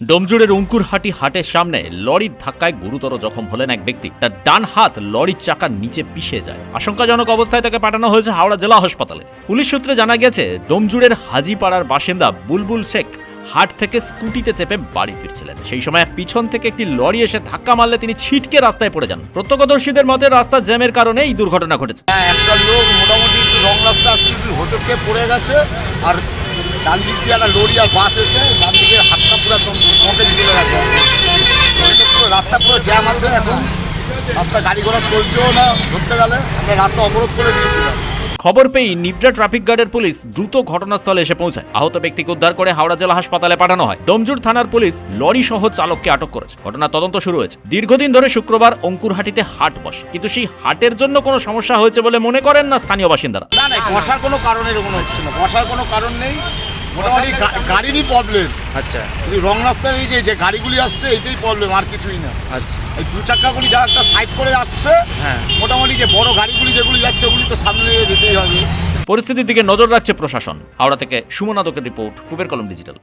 ডোমজুড়ের অঙ্কুরহাটি হাটের সামনে লরির ধাক্কায় গুরুতর জখম হলেন এক ব্যক্তি। তার ডান হাত লরির চাকার নিচে পিষে যায়। আশঙ্কাজনক অবস্থায় তাকে পাঠানো হয়েছে হাওড়া জেলা হাসপাতালে। পুলিশ সূত্রে জানা গেছে, ডোমজুড়ের হাজিপাড়ার বাসিন্দা বুলবুল শেখ হাট থেকে স্কুটিতে চেপে বাড়ি ফিরছিলেন। সেই সময় পিছন থেকে একটি লরি এসে ধাক্কা মারলে তিনি ছিটকে রাস্তায় পড়ে যান। প্রত্যক্ষদর্শীদের মতে রাস্তা জ্যামের কারণে এই দুর্ঘটনা ঘটেছে। একটা লোক মোটামুটি একটু রং রাস্তা হোঁচটকে পড়ে গেছে, আর ডান দিক দিয়ে একটা লরি আর বাস এসে ডান দিকের হাতটা পুরো একদম মতে চলে গেছে। পুরো রাস্তা পুরো জ্যাম আছে, এখন রাস্তা গাড়ি ঘোড়া চলছেও না। ধরতে গেলে আমরা রাস্তা অবরোধ করে দিয়েছিলাম। খবর পেয়ে নিবরা ট্রাফিক গার্ডের পুলিশ দ্রুত ঘটনাস্থলে এসে পৌঁছায়। আহত ব্যক্তিকে উদ্ধার করে হাওড়া জেলা হাসপাতালে পাঠানো হয়। ডোমজুড় থানার পুলিশ লরি সহ চালককে আটক করেছে। ঘটনার তদন্ত শুরু হয়েছে। দীর্ঘদিন ধরে শুক্রবার অঙ্কুরহাটিতে হাট বসে, কিন্তু সেই হাটের জন্য কোনো সমস্যা হয়েছে বলে মনে করেন না স্থানীয় বাসিন্দারা। না না, বসার কোনো কারণের কোনো হচ্ছে না, বসার কোনো কারণ নেই। মোটামুটি গাড়িরই প্রবলেম। আচ্ছা, এই রং রাস্তায় এই যে গাড়িগুলি আসছে এইটাই প্রবলেম, আর কিছুই না। আচ্ছা, এই দু চাকাগুলি যা একটা সাইড করে আসছে, হ্যাঁ, মোটামুটি যে বড় গাড়িগুলি যেগুলি যাচ্ছে ওগুলি তো সামনে যেতেই হবে। পরিস্থিতির দিকে নজর রাখছে প্রশাসন। হাওড়া থেকে সুমন আদকের রিপোর্ট, পূবের কলম ডিজিটাল।